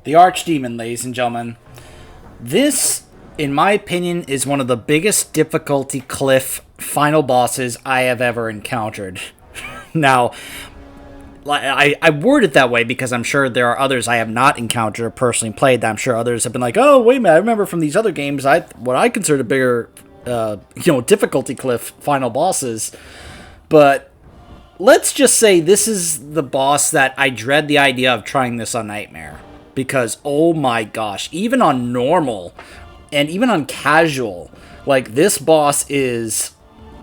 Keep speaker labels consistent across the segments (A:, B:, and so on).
A: The Archdemon, ladies and gentlemen. This, in my opinion, is one of the biggest difficulty cliff final bosses I have ever encountered. Now, I word it that way because I'm sure there are others I have not encountered or personally played that I'm sure others have been like, oh, wait a minute, I remember from these other games, what I consider bigger, difficulty cliff final bosses. But let's just say this is the boss that I dread the idea of trying this on Nightmare. Because, oh my gosh, even on normal and even on casual, like, this boss is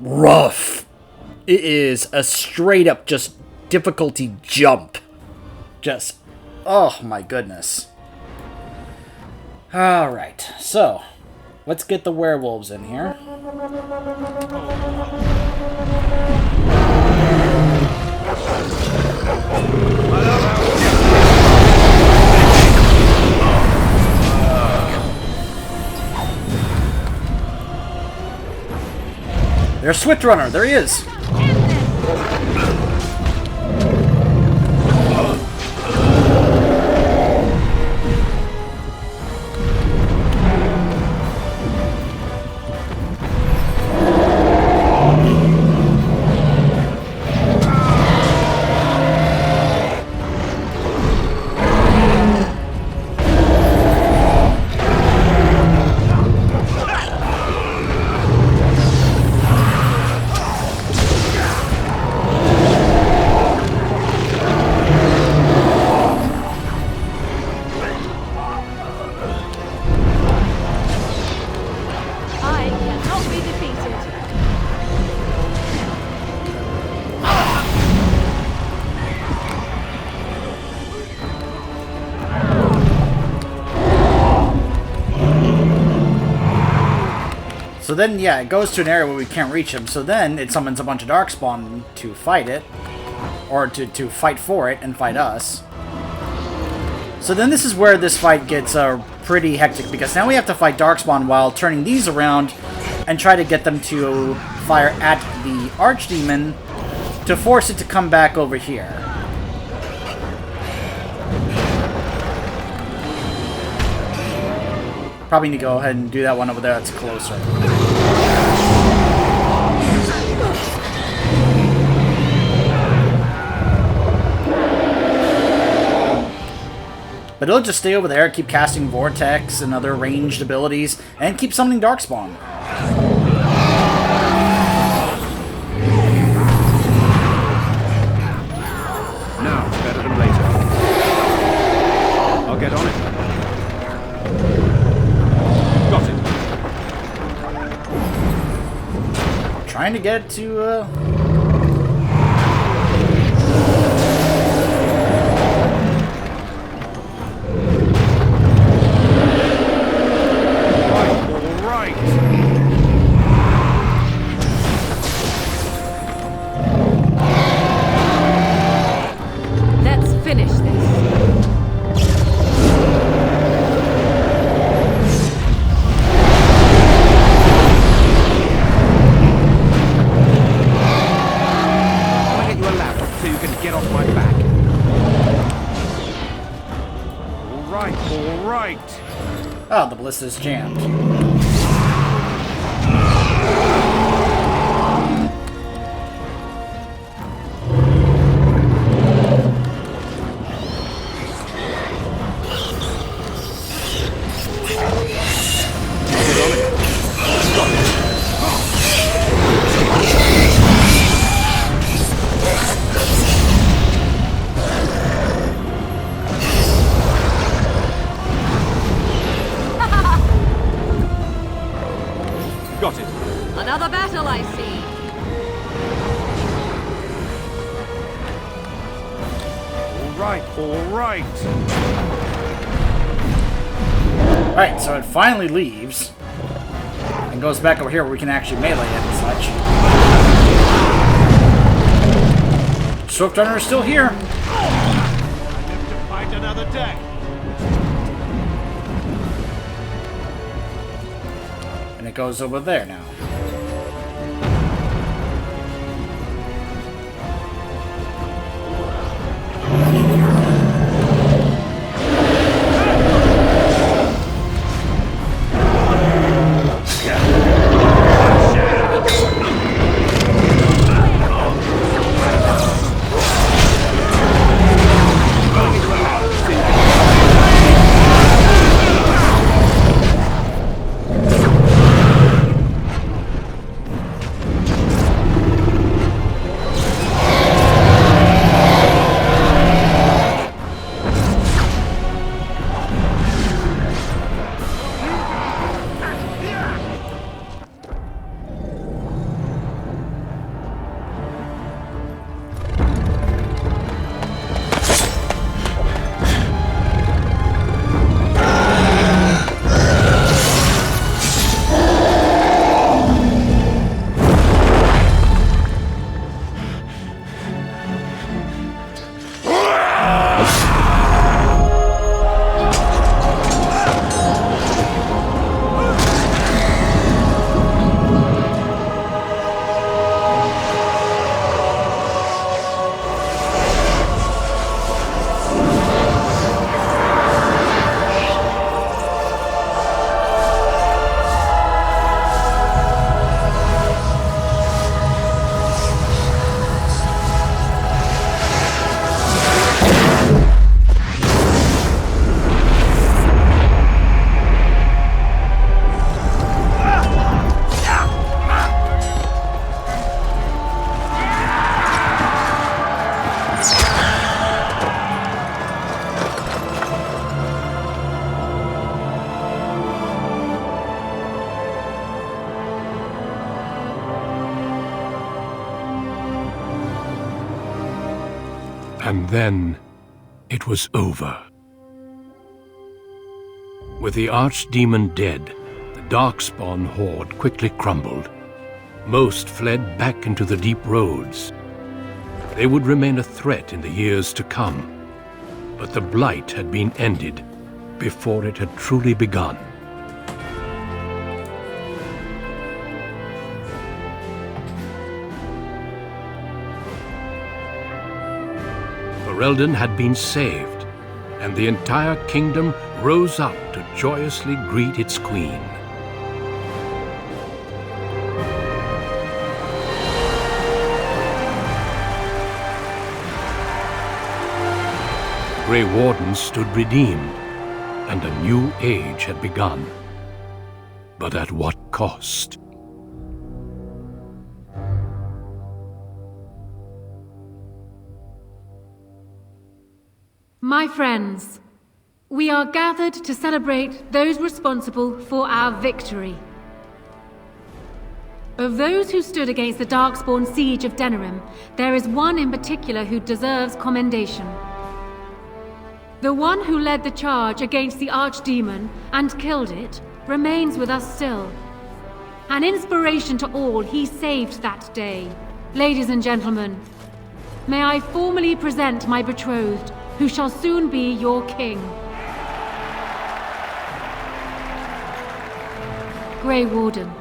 A: rough. It is a straight up just difficulty jump. Just, oh my goodness. Alright, so, let's get the werewolves in here. There's Swift Runner. There he is. So then, yeah, it goes to an area where we can't reach him. So then it summons a bunch of Darkspawn to fight it. Or to fight for it and fight us. So then this is where this fight gets pretty hectic. Because now we have to fight Darkspawn while turning these around. And try to get them to fire at the Archdemon. To force it to come back over here. Probably need to go ahead and do that one over there that's closer. But it'll just stay over there, keep casting Vortex and other ranged abilities, and keep summoning Darkspawn.
B: Now, better than later. I'll get on it. Got it.
A: Trying to get it to, oh, the ballista's jammed.
B: Got it.
C: Another battle, I see.
B: All right, all right.
A: Alright, so it finally leaves. And goes back over here where we can actually melee it and such. Swift Runner is still here.
B: I live to fight another day.
A: And it goes over there now.
D: And then it was over. With the Archdemon dead, the Darkspawn horde quickly crumbled. Most fled back into the deep roads. They would remain a threat in the years to come, but the blight had been ended before it had truly begun. Ferelden had been saved, and the entire kingdom rose up to joyously greet its queen. The Grey Wardens stood redeemed, and a new age had begun. But at what cost?
C: My friends, we are gathered to celebrate those responsible for our victory. Of those who stood against the Darkspawn siege of Denerim, there is one in particular who deserves commendation. The one who led the charge against the Archdemon and killed it remains with us still. An inspiration to all he saved that day. Ladies and gentlemen, may I formally present my betrothed, who shall soon be your king. Grey Warden,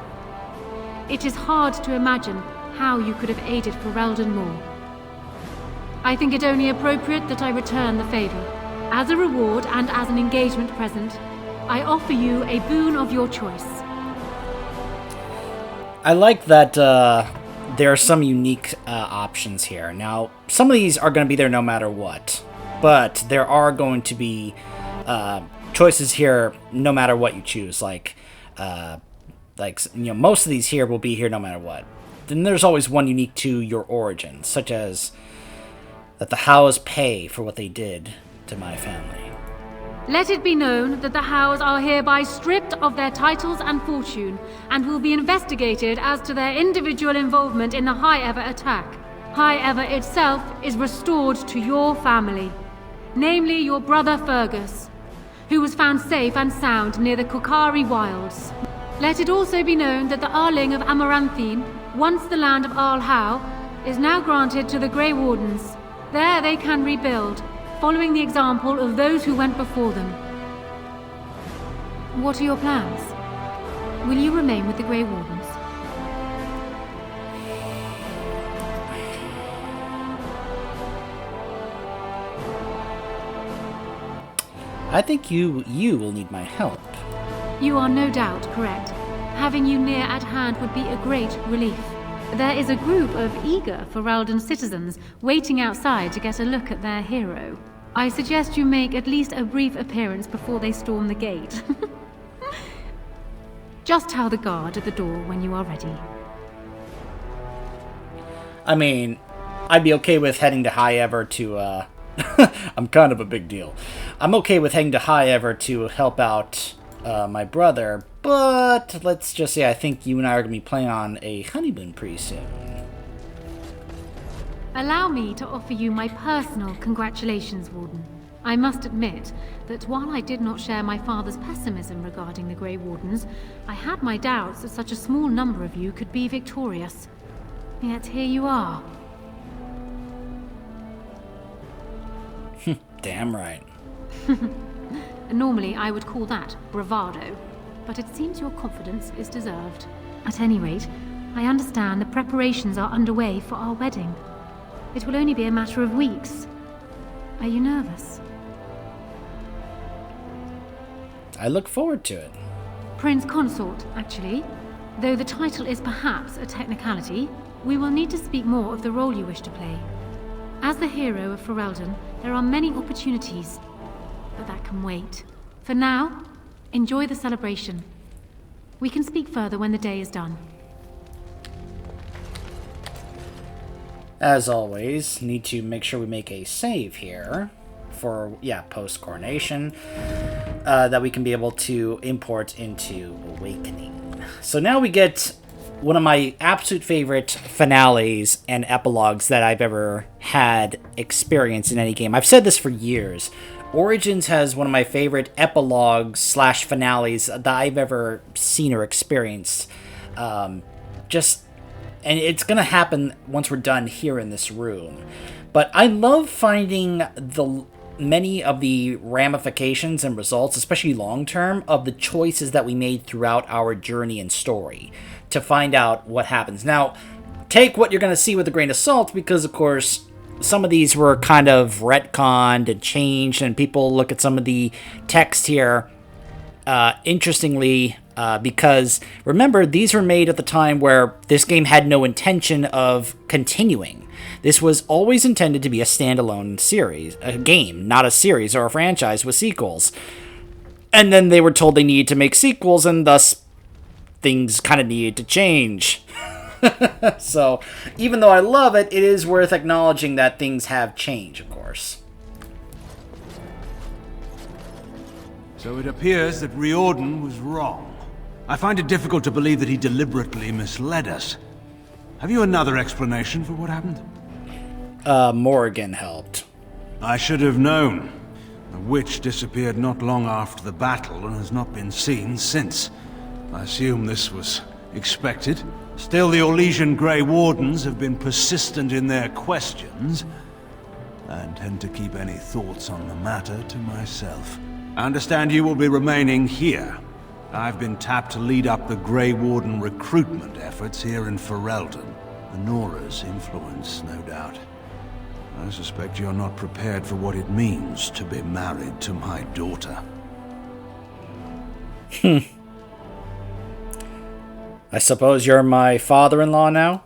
C: it is hard to imagine how you could have aided Ferelden more. I think it only appropriate that I return the favor. As a reward and as an engagement present, I offer you a boon of your choice.
A: I like that there are some unique options here. Now, some of these are going to be there no matter what, but there are going to be choices here no matter what you choose. Like most of these here will be here no matter what. Then there's always one unique to your origin, such as that the Hows pay for what they did to my family.
C: Let it be known that the Hows are hereby stripped of their titles and fortune, and will be investigated as to their individual involvement in the High Ever attack. High Ever itself is restored to your family, namely your brother Fergus, who was found safe and sound near the Kokari Wilds. Let it also be known that the Arling of Amaranthine, once the land of Arl Howe, is now granted to the Grey Wardens. There they can rebuild, following the example of those who went before them. What are your plans? Will you remain with the Grey Wardens?
A: I think you will need my help.
C: You are no doubt correct. Having you near at hand would be a great relief. There is a group of eager Ferelden citizens waiting outside to get a look at their hero. I suggest you make at least a brief appearance before they storm the gate. Just tell the guard at the door when you are ready.
A: I mean, I'd be okay with heading to High Ever to, I'm kind of a big deal. I'm okay with heading to High Ever to help out my brother, but let's just say I think you and I are going to be playing on a honeymoon pretty soon.
C: Allow me to offer you my personal congratulations, Warden. I must admit that while I did not share my father's pessimism regarding the Grey Wardens, I had my doubts that such a small number of you could be victorious. Yet here you are.
A: Damn right.
C: Normally I would call that bravado, but it seems your confidence is deserved. At any rate, I understand the preparations are underway for our wedding. It will only be a matter of weeks. Are you nervous?
A: I look forward to it.
C: Prince Consort, actually. Though the title is perhaps a technicality, we will need to speak more of the role you wish to play. As the hero of Ferelden, there are many opportunities, but that can wait. For now, enjoy the celebration. We can speak further when the day is done.
A: As always, need to make sure we make a save here for, post-coronation, that we can be able to import into Awakening. So now we get one of my absolute favorite finales and epilogues that I've ever had experienced in any game. I've said this for years. Origins has one of my favorite epilogues / finales that I've ever seen or experienced. And it's going to happen once we're done here in this room. But I love finding many of the ramifications and results, especially long-term, of the choices that we made throughout our journey and story to find out what happens. Now, take what you're going to see with a grain of salt, because, of course, some of these were kind of retconned and changed, and people look at some of the text here interestingly, because remember, these were made at the time where this game had no intention of continuing. This was always intended to be a standalone series, a game, not a series or a franchise with sequels. And then they were told they needed to make sequels, and thus things kind of needed to change. So, even though I love it, it is worth acknowledging that things have changed, of course.
B: So it appears that Riordan was wrong. I find it difficult to believe that he deliberately misled us. Have you another explanation for what happened?
A: Morrigan helped.
B: I should have known. The witch disappeared not long after the battle and has not been seen since. I assume this was expected. Still, the Orlesian Grey Wardens have been persistent in their questions. I intend to keep any thoughts on the matter to myself. I understand you will be remaining here. I've been tapped to lead up the Grey Warden recruitment efforts here in Ferelden. Anora's influence, no doubt. I suspect you're not prepared for what it means to be married to my daughter.
A: I suppose you're my father-in-law now?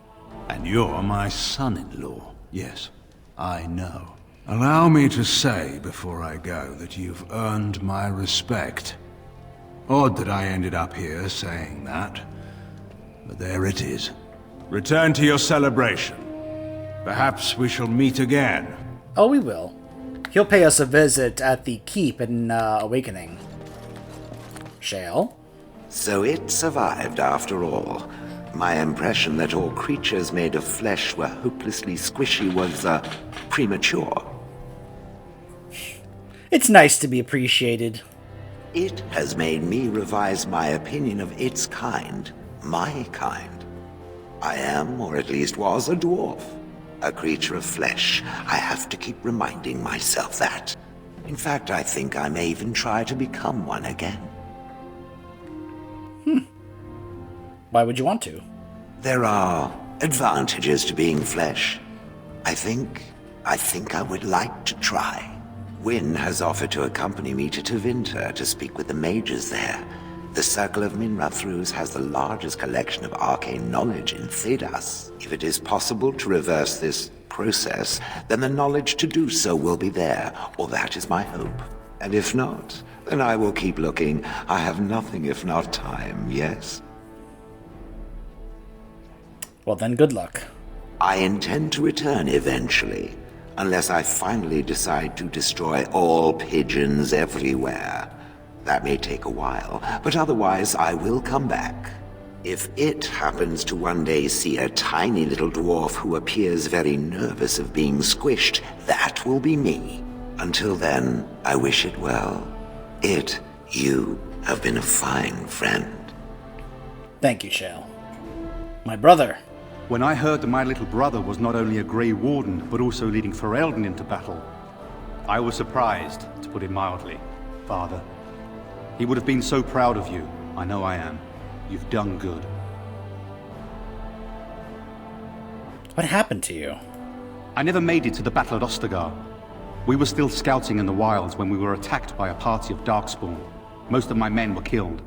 B: And you're my son-in-law. Yes, I know. Allow me to say before I go that you've earned my respect. Odd that I ended up here saying that, but there it is. Return to your celebration. Perhaps we shall meet again.
A: Oh, we will. He'll pay us a visit at the Keep in Awakening. Shale?
E: So it survived after all. My impression that all creatures made of flesh were hopelessly squishy was, premature.
A: It's nice to be appreciated.
E: It has made me revise my opinion of its kind, my kind. I am, or at least was, a dwarf. A creature of flesh. I have to keep reminding myself that. In fact, I think I may even try to become one again.
A: Why would you want to?
E: There are advantages to being flesh. I think I would like to try. Wynne has offered to accompany me to Tevinter to speak with the mages there. The Circle of Minrathrus has the largest collection of arcane knowledge in Thedas. If it is possible to reverse this process, then the knowledge to do so will be there, or that is my hope. And if not, then I will keep looking. I have nothing if not time, yes?
A: Well then, good luck.
E: I intend to return eventually, unless I finally decide to destroy all pigeons everywhere. That may take a while, but otherwise I will come back. If it happens to one day see a tiny little dwarf who appears very nervous of being squished, that will be me. Until then, I wish it well. You have been a fine friend.
A: Thank you, Shale. My brother.
F: When I heard that my little brother was not only a Grey Warden, but also leading Ferelden into battle, I was surprised, to put it mildly, Father. He would have been so proud of you. I know I am. You've done good.
A: What happened to you?
F: I never made it to the battle at Ostagar. We were still scouting in the wilds when we were attacked by a party of Darkspawn. Most of my men were killed.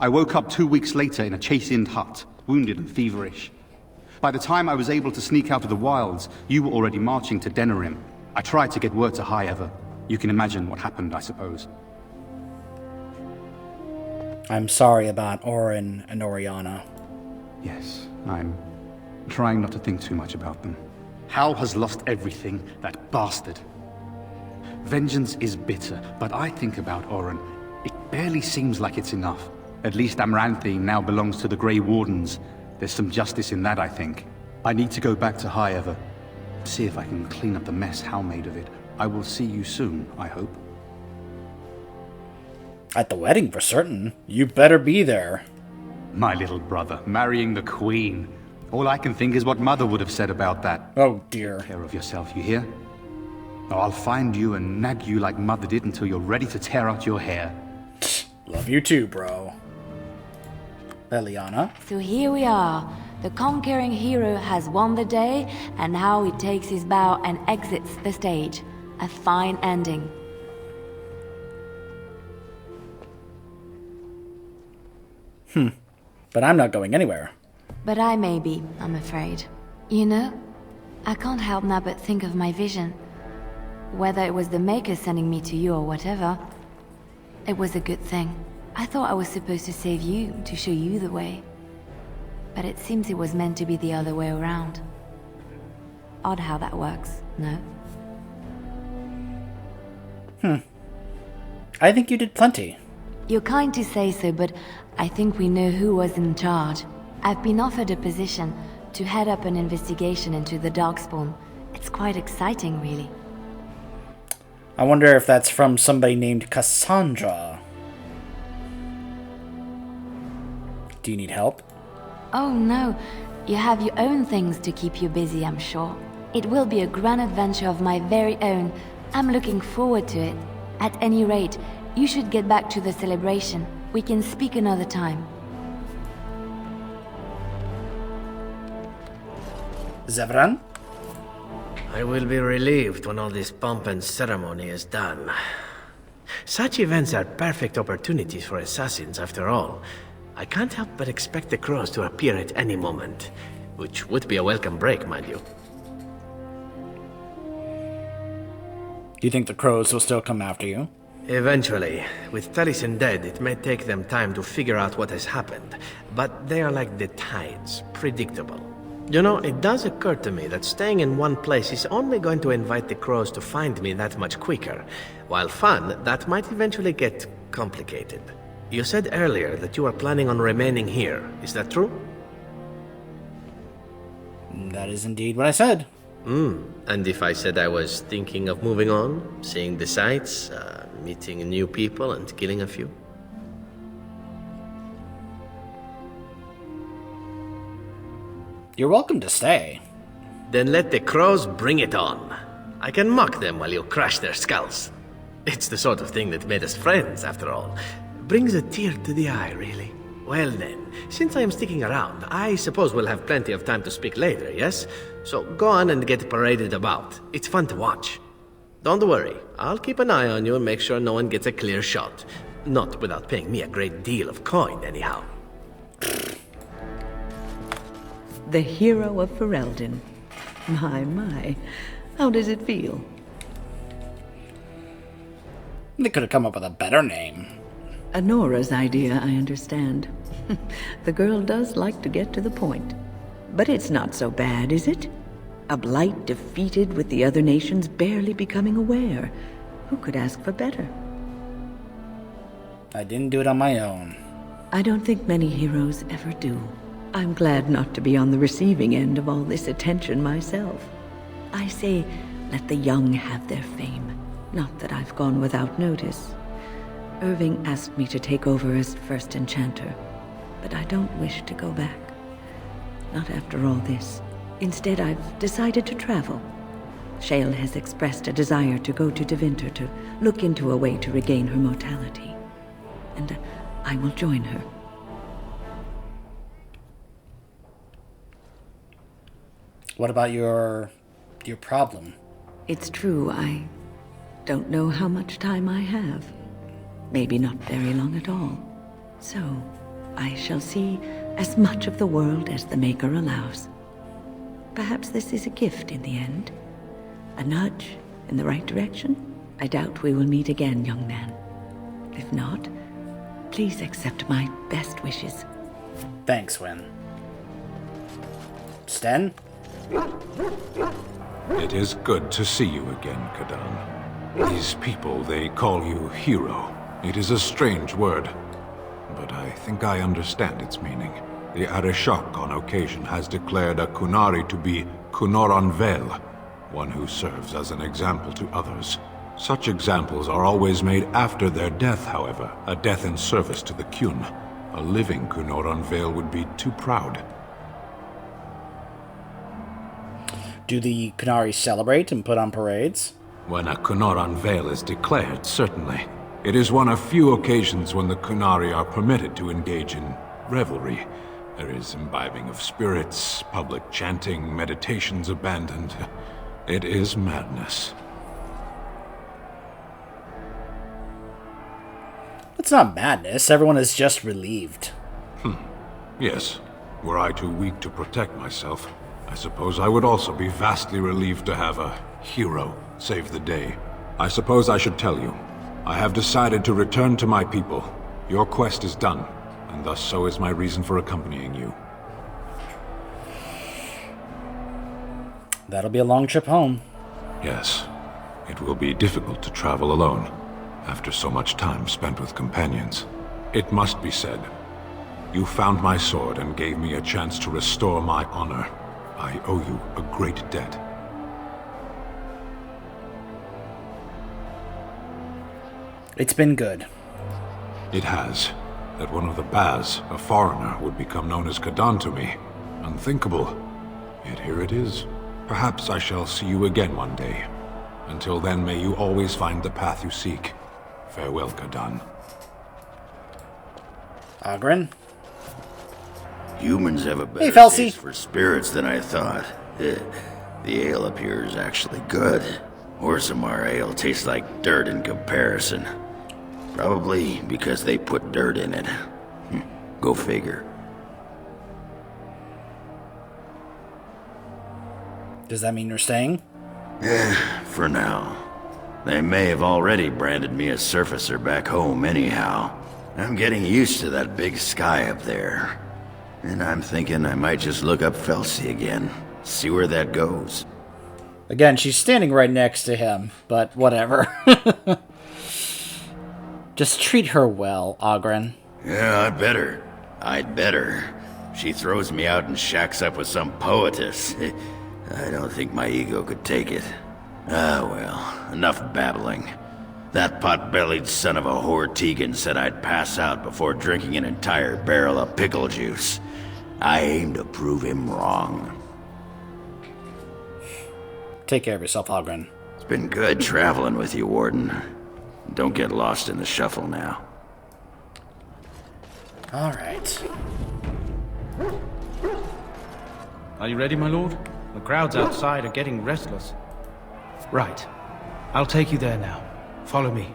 F: I woke up 2 weeks later in a chastened hut, wounded and feverish. By the time I was able to sneak out of the wilds, you were already marching to Denerim. I tried to get word to High Ever. You can imagine what happened, I suppose.
A: I'm sorry about Orin and Oriana.
F: Yes, I'm trying not to think too much about them. Hal has lost everything, that bastard. Vengeance is bitter, but I think about Orin. It barely seems like it's enough. At least Amaranthine now belongs to the Grey Wardens. There's some justice in that, I think. I need to go back to High Ever. See if I can clean up the mess Hal made of it. I will see you soon, I hope.
A: At the wedding, for certain. You better be there.
F: My little brother, marrying the Queen. All I can think is what Mother would have said about that.
A: Oh, dear.
F: Take care of yourself, you hear? Or I'll find you and nag you like Mother did until you're ready to tear out your hair.
A: Love you too, bro. Leliana?
G: So here we are. The conquering hero has won the day, and now he takes his bow and exits the stage. A fine ending.
A: But I'm not going anywhere.
G: But I may be, I'm afraid. You know, I can't help now but think of my vision. Whether it was the Maker sending me to you or whatever, it was a good thing. I thought I was supposed to save you, to show you the way. But it seems it was meant to be the other way around. Odd how that works, no?
A: I think you did plenty.
G: You're kind to say so, but I think we know who was in charge. I've been offered a position to head up an investigation into the Darkspawn. It's quite exciting, really.
A: I wonder if that's from somebody named Cassandra. Do you need help?
G: Oh no, you have your own things to keep you busy, I'm sure. It will be a grand adventure of my very own. I'm looking forward to it. At any rate, you should get back to the celebration. We can speak another time.
A: Zevran?
H: I will be relieved when all this pomp and ceremony is done. Such events are perfect opportunities for assassins, after all. I can't help but expect the crows to appear at any moment, which would be a welcome break, mind you.
A: Do you think the crows will still come after you?
H: Eventually. With Taliesin dead, it may take them time to figure out what has happened, but they are like the tides, predictable. You know, it does occur to me that staying in one place is only going to invite the crows to find me that much quicker. While fun, that might eventually get complicated. You said earlier that you are planning on remaining here. Is that true?
A: That is indeed what I said.
H: And if I said I was thinking of moving on, seeing the sights, meeting new people and killing a few?
A: You're welcome to stay.
H: Then let the crows bring it on. I can mock them while you crush their skulls. It's the sort of thing that made us friends, after all. Brings a tear to the eye, really. Well then, since I am sticking around, I suppose we'll have plenty of time to speak later, yes? So go on and get paraded about. It's fun to watch. Don't worry, I'll keep an eye on you and make sure no one gets a clear shot. Not without paying me a great deal of coin, anyhow.
I: The hero of Ferelden. My. How does it feel?
A: They could have come up with a better name.
I: Anora's idea, I understand. The girl does like to get to the point. But it's not so bad, is it? A blight defeated with the other nations barely becoming aware. Who could ask for better?
A: I didn't do it on my own.
I: I don't think many heroes ever do. I'm glad not to be on the receiving end of all this attention myself. I say, let the young have their fame. Not that I've gone without notice. Irving asked me to take over as first enchanter, but I don't wish to go back. Not after all this. Instead, I've decided to travel. Shale has expressed a desire to go to Deventer to look into a way to regain her mortality. And I will join her.
A: What about your problem?
I: It's true, I don't know how much time I have. Maybe not very long at all. So, I shall see as much of the world as the Maker allows. Perhaps this is a gift in the end. A nudge in the right direction? I doubt we will meet again, young man. If not, please accept my best wishes.
A: Thanks, Wynn. Sten?
B: It is good to see you again, Kadan. These people, they call you hero. It is a strange word, but I think I understand its meaning.
J: The Arishok on occasion has declared a Kunari to be Kunoranvel, one who serves as an example to others. Such examples are always made after their death, however, a death in service to the Kyun. A living Kunoranvel would be too proud.
A: Do the Kunari celebrate and put on parades?
J: When a Kunoranvel is declared, certainly. It is one of few occasions when the Kunari are permitted to engage in revelry. There is imbibing of spirits, public chanting, meditations abandoned. It is madness.
A: It's not madness. Everyone is just relieved.
J: Yes. Were I too weak to protect myself, I suppose I would also be vastly relieved to have a hero save the day. I suppose I should tell you. I have decided to return to my people. Your quest is done, and thus so is my reason for accompanying you.
A: That'll be a long trip home.
J: Yes. It will be difficult to travel alone, after so much time spent with companions. It must be said, you found my sword and gave me a chance to restore my honor. I owe you a great debt.
A: It's been good.
J: It has. That one of the Baz, a foreigner, would become known as Kadan to me. Unthinkable. Yet here it is. Perhaps I shall see you again one day. Until then, may you always find the path you seek. Farewell, Kadan.
A: Ogren?
K: Humans have a better
A: Felsi.
K: taste for spirits than I thought. The ale up here is actually good. Orsamar ale tastes like dirt in comparison. Probably because they put dirt in it. Go figure.
A: Does that mean you're staying?
K: For now. They may have already branded me a surfacer back home anyhow. I'm getting used to that big sky up there. And I'm thinking I might just look up Felsi again. See where that goes.
A: Again, she's standing right next to him, but whatever. Just treat her well, Ogren.
K: Yeah, I'd better. She throws me out and shacks up with some poetess. I don't think my ego could take it. Ah, well, enough babbling. That pot-bellied son of a whore Tegan said I'd pass out before drinking an entire barrel of pickle juice. I aim to prove him wrong.
A: Take care of yourself, Ogren.
K: It's been good traveling with you, Warden. Don't get lost in the shuffle now.
A: All right.
L: Are you ready, my lord? The crowds outside are getting restless. Right. I'll take you there now. Follow me.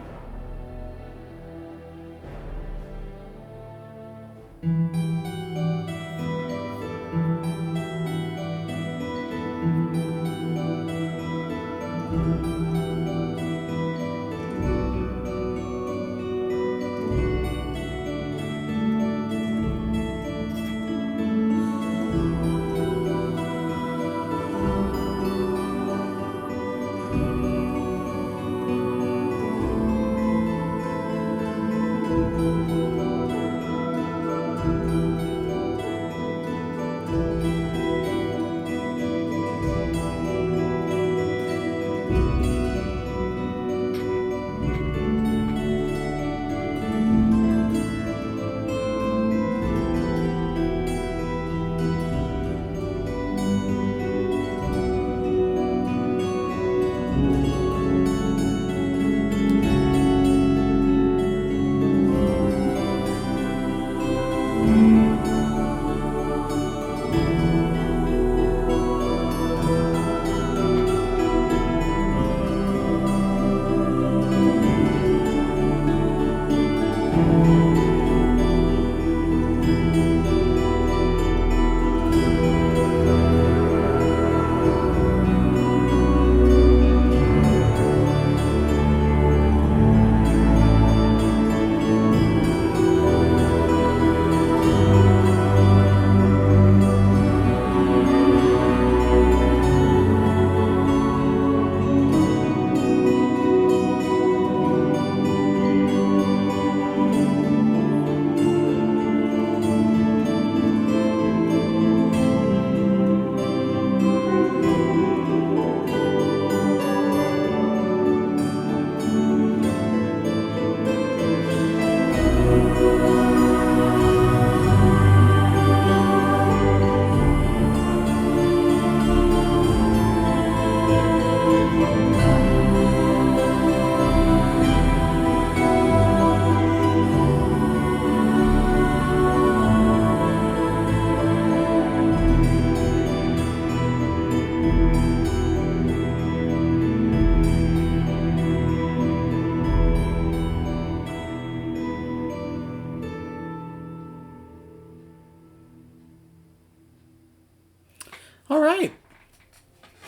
A: Alright.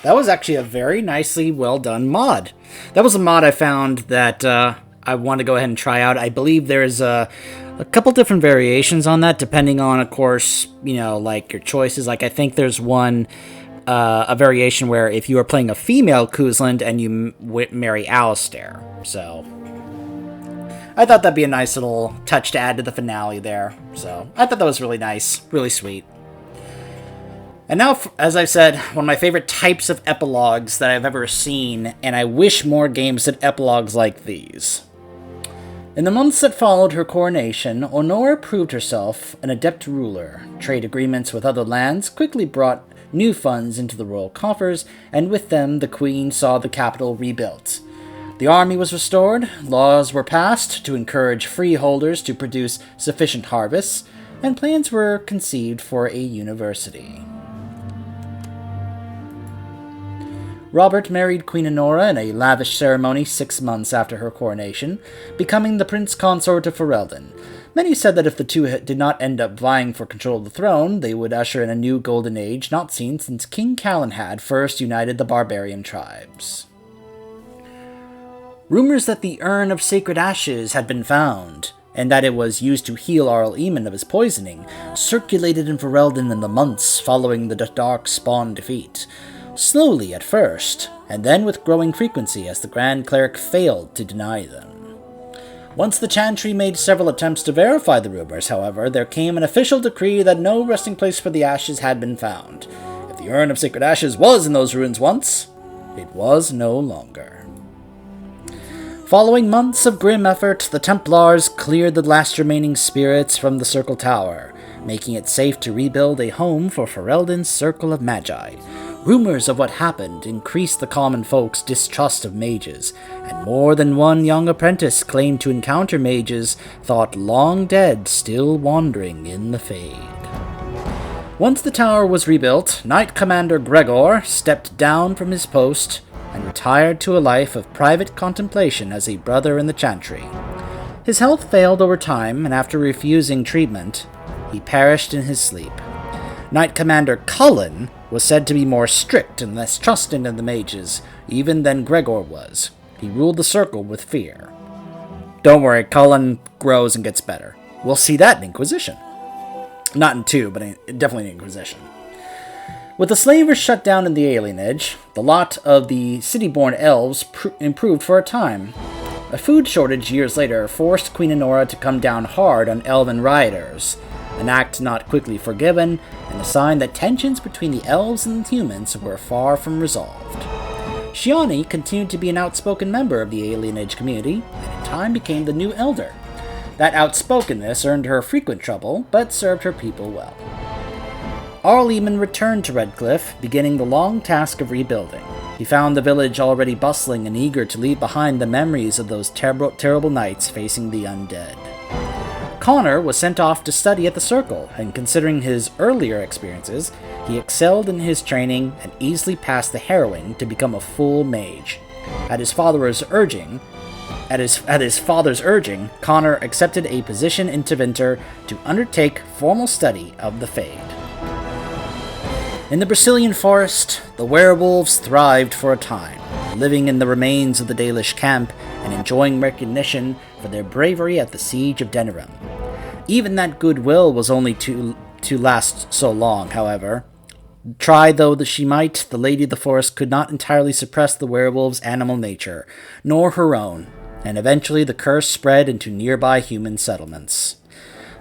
A: That was actually a very nicely well done mod. That was a mod I found that I want to go ahead and try out. I believe there's a couple different variations on that, depending on, of course, like your choices. Like, I think there's one, a variation where if you are playing a female Kuzland and you marry Alistair. So, I thought that'd be a nice little touch to add to the finale there. So, I thought that was really nice, really sweet. And now, as I've said, one of my favorite types of epilogues that I've ever seen, and I wish more games did epilogues like these. In the months that followed her coronation, Honora proved herself an adept ruler. Trade agreements with other lands quickly brought new funds into the royal coffers, and with them the queen saw the capital rebuilt. The army was restored, laws were passed to encourage freeholders to produce sufficient harvests, and plans were conceived for a university. Robert married Queen Honora in a lavish ceremony 6 months after her coronation, becoming the prince consort of Ferelden. Many said that if the two did not end up vying for control of the throne, they would usher in a new golden age not seen since King Calenhad first united the barbarian tribes. Rumors that the urn of sacred ashes had been found, and that it was used to heal Arl Eamon of his poisoning, circulated in Ferelden in the months following the Dark Spawn defeat. Slowly at first, and then with growing frequency as the Grand Cleric failed to deny them. Once the Chantry made several attempts to verify the rumors, however, there came an official decree that no resting place for the ashes had been found. If the Urn of Sacred Ashes was in those ruins once, it was no longer. Following months of grim effort, the Templars cleared the last remaining spirits from the Circle Tower, making it safe to rebuild a home for Ferelden's Circle of Magi. Rumors of what happened increased the common folk's distrust of mages, and more than one young apprentice claimed to encounter mages thought long dead still wandering in the Fade. Once the tower was rebuilt, Knight Commander Gregor stepped down from his post and retired to a life of private contemplation as a brother in the Chantry. His health failed over time, and after refusing treatment, he perished in his sleep. Knight Commander Cullen was said to be more strict and less trusting of the mages, even than Gregor was. He ruled the circle with fear. Don't worry, Cullen grows and gets better. We'll see that in Inquisition. Not in 2, but definitely in Inquisition. With the slavers shut down in the alienage, the lot of the city-born elves improved for a time. A food shortage years later forced Queen Honora to come down hard on elven rioters, an act not quickly forgiven, and a sign that tensions between the elves and the humans were far from resolved. Shiani continued to be an outspoken member of the alienage community, and in time became the new elder. That outspokenness earned her frequent trouble, but served her people well. Arl Eamon returned to Redcliffe, beginning the long task of rebuilding. He found the village already bustling and eager to leave behind the memories of those terrible nights facing the undead. Connor was sent off to study at the Circle, and considering his earlier experiences, he excelled in his training and easily passed the harrowing to become a full mage. At his father's urging, Connor accepted a position in Tevinter to undertake formal study of the Fade. In the Brazilian forest, the werewolves thrived for a time, living in the remains of the Dalish camp and enjoying recognition for their bravery at the siege of Denerim. Even that goodwill was only to last so long, however. Try though that she might, the Lady of the Forest could not entirely suppress the werewolves' animal nature, nor her own, and eventually the curse spread into nearby human settlements.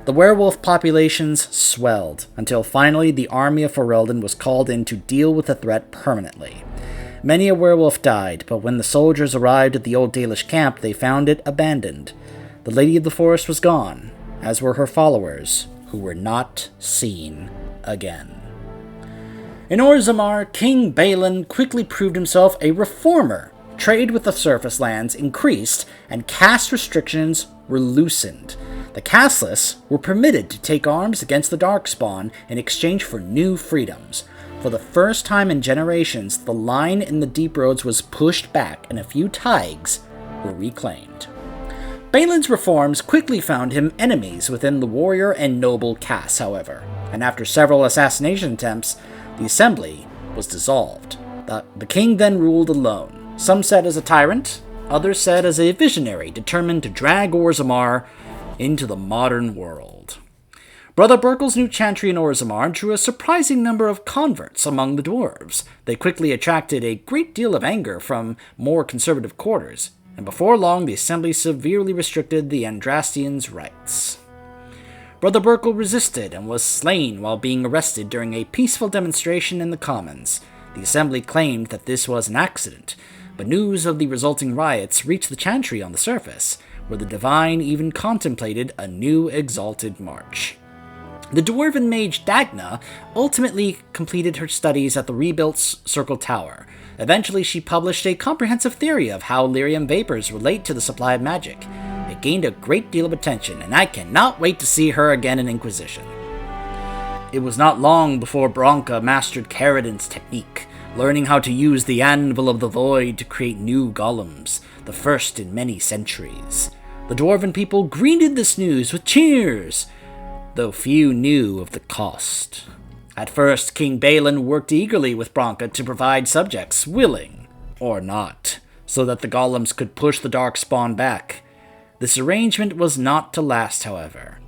A: The werewolf populations swelled, until finally the army of Ferelden was called in to deal with the threat permanently. Many a werewolf died, but when the soldiers arrived at the old Dalish camp, they found it abandoned. The Lady of the Forest was gone, as were her followers, who were not seen again. In Orzammar, King Balin quickly proved himself a reformer. Trade with the surface lands increased, and caste restrictions were loosened. The casteless were permitted to take arms against the Darkspawn in exchange for new freedoms. For the first time in generations, the line in the Deep Roads was pushed back, and a few taigs were reclaimed. Balin's reforms quickly found him enemies within the warrior and noble castes, however, and after several assassination attempts, the Assembly was dissolved. The king then ruled alone. Some said as a tyrant, others said as a visionary determined to drag Orzammar into the modern world. Brother Burkle's new chantry in Orzammar drew a surprising number of converts among the dwarves. They quickly attracted a great deal of anger from more conservative quarters, and before long the assembly severely restricted the Andrastians' rights. Brother Burkle resisted and was slain while being arrested during a peaceful demonstration in the Commons. The assembly claimed that this was an accident, but news of the resulting riots reached the chantry on the surface, where the divine even contemplated a new exalted march. The dwarven mage Dagna ultimately completed her studies at the rebuilt Circle Tower. Eventually, she published a comprehensive theory of how lyrium vapors relate to the supply of magic. It gained a great deal of attention, and I cannot wait to see her again in Inquisition. It was not long before Branka mastered Caridin's technique, learning how to use the Anvil of the Void to create new golems, the first in many centuries. The dwarven people greeted this news with cheers, though few knew of the cost. At first, King Balin worked eagerly with Branka to provide subjects, willing or not, so that the golems could push the Darkspawn back. This arrangement was not to last, however.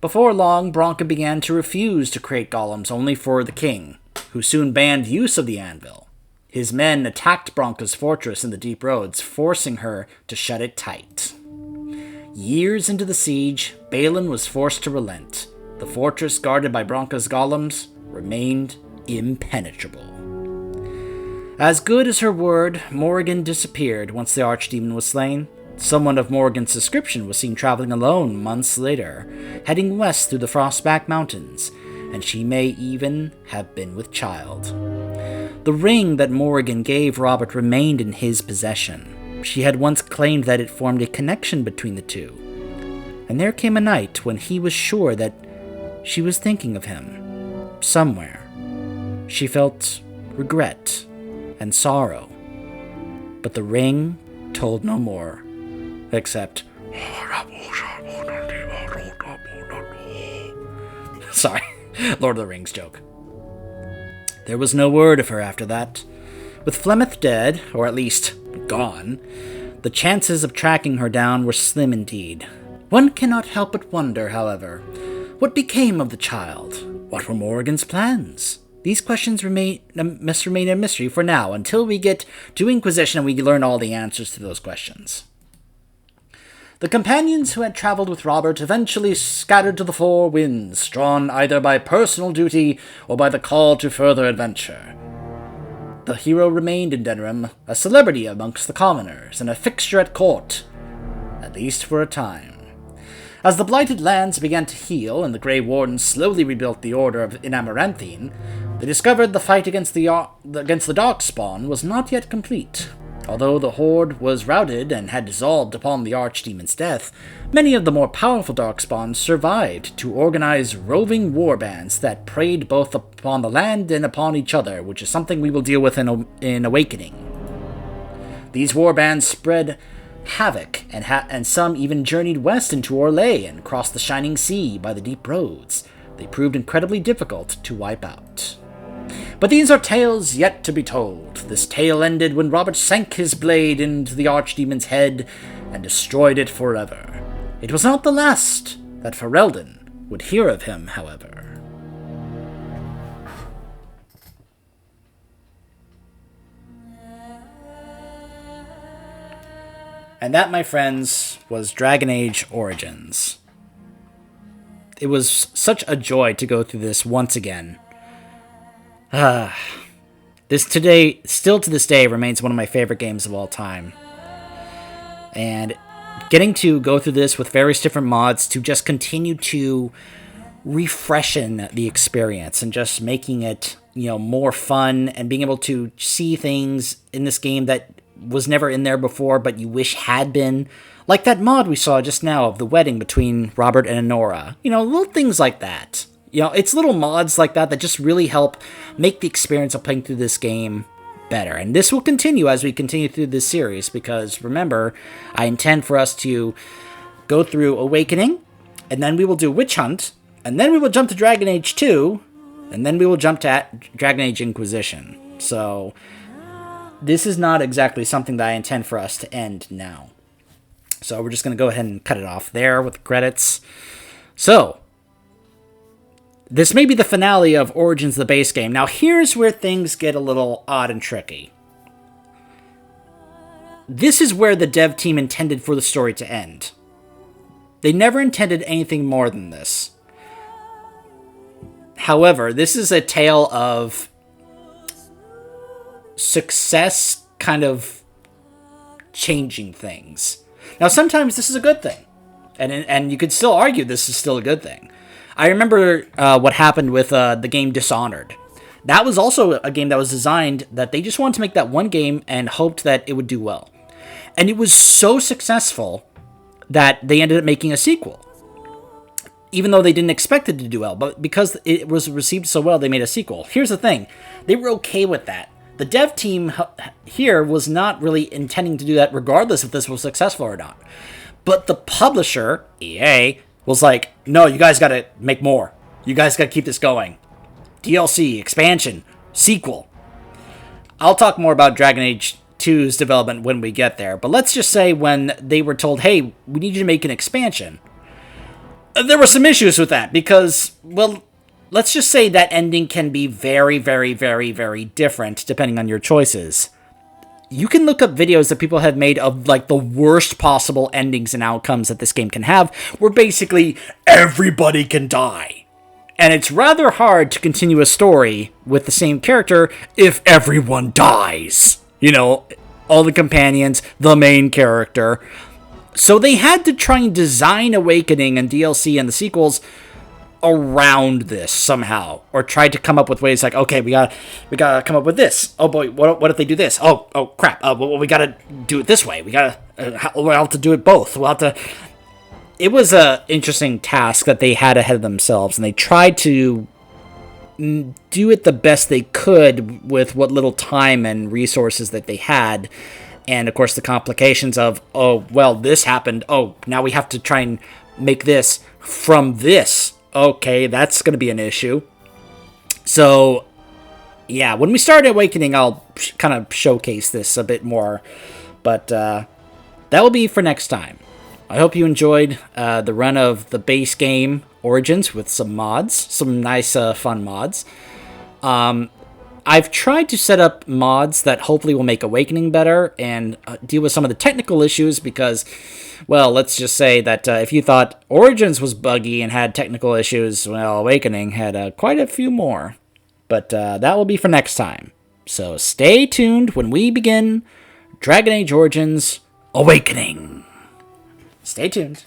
A: Before long, Branka began to refuse to create golems only for the king, who soon banned use of the anvil. His men attacked Branka's fortress in the deep roads, forcing her to shut it tight. Years into the siege, Balin was forced to relent. The fortress guarded by Branka's golems remained impenetrable. As good as her word, Morrigan disappeared once the Archdemon was slain. Someone of Morrigan's description was seen traveling alone months later, heading west through the Frostback Mountains, and she may even have been with child. The ring that Morrigan gave Robert remained in his possession. She had once claimed that it formed a connection between the two. And there came a night when he was sure that she was thinking of him, somewhere. She felt regret and sorrow, but the ring told no more, except... Sorry, Lord of the Rings joke. There was no word of her after that. With Flemeth dead, or at least gone, the chances of tracking her down were slim indeed. One cannot help but wonder, however, what became of the child? What were Morrigan's plans? These questions must remain a mystery for now, until we get to Inquisition and we learn all the answers to those questions. The companions who had traveled with Robert eventually scattered to the four winds, drawn either by personal duty or by the call to further adventure. The hero remained in Denerim, a celebrity amongst the commoners, and a fixture at court, at least for a time. As the blighted lands began to heal and the Grey Wardens slowly rebuilt the Order in Amaranthine, they discovered the fight against the Darkspawn was not yet complete. Although the Horde was routed and had dissolved upon the Archdemon's death, many of the more powerful Darkspawn survived to organize roving warbands that preyed both upon the land and upon each other, which is something we will deal with in Awakening. These warbands spread havoc, and some even journeyed west into Orlais and crossed the Shining Sea by the deep roads. They proved incredibly difficult to wipe out. But these are tales yet to be told. This tale ended when Robert sank his blade into the Archdemon's head and destroyed it forever. It was not the last that Ferelden would hear of him, however. And that, my friends, was Dragon Age Origins. It was such a joy to go through this once again. Still to this day, remains one of my favorite games of all time. And getting to go through this with various different mods to just continue to refreshen the experience and just making it, more fun and being able to see things in this game that was never in there before, but you wish had been. Like that mod we saw just now of the wedding between Robert and Honora. Little things like that. It's little mods like that just really help make the experience of playing through this game better. And this will continue as we continue through this series, because remember, I intend for us to go through Awakening, and then we will do Witch Hunt, and then we will jump to Dragon Age 2, And then we will jump to Dragon Age Inquisition. So, this is not exactly something that I intend for us to end now. So, we're just going to go ahead and cut it off there with the credits. So, this may be the finale of Origins, the base game. Now, here's where things get a little odd and tricky. This is where the dev team intended for the story to end. They never intended anything more than this. However, this is a tale of success kind of changing things. Now, sometimes this is a good thing. And you could still argue this is still a good thing. I remember what happened with the game Dishonored. That was also a game that was designed that they just wanted to make that one game and hoped that it would do well. And it was so successful that they ended up making a sequel. Even though they didn't expect it to do well, but because it was received so well, they made a sequel. Here's the thing. They were okay with that. The dev team here was not really intending to do that regardless if this was successful or not. But the publisher, EA, was like, no, you guys gotta make more. You guys gotta keep this going. DLC, expansion, sequel. I'll talk more about Dragon Age 2's development when we get there, but let's just say when they were told, hey, we need you to make an expansion, there were some issues with that because, well, let's just say that ending can be very, very, very, very different depending on your choices. You can look up videos that people have made of, like, the worst possible endings and outcomes that this game can have, where basically everybody can die. And it's rather hard to continue a story with the same character if everyone dies. You know, all the companions, the main character. So they had to try and design Awakening and DLC and the sequels around this somehow, or tried to come up with ways like, okay, we gotta come up with this. Oh boy, what if they do this? Oh crap! Well, we gotta do it this way. We'll have to do it both. We'll have to. It was a interesting task that they had ahead of themselves, and they tried to do it the best they could with what little time and resources that they had. And of course the complications of, oh, well, this happened. Oh, now we have to try and make this from this. Okay, that's going to be an issue. So, yeah, when we start Awakening, I'll kind of showcase this a bit more. But that will be for next time. I hope you enjoyed the run of the base game Origins with some mods, some nice fun mods. I've tried to set up mods that hopefully will make Awakening better and deal with some of the technical issues because, well, let's just say that if you thought Origins was buggy and had technical issues, well, Awakening had quite a few more. But that will be for next time. So stay tuned when we begin Dragon Age Origins Awakening. Stay tuned.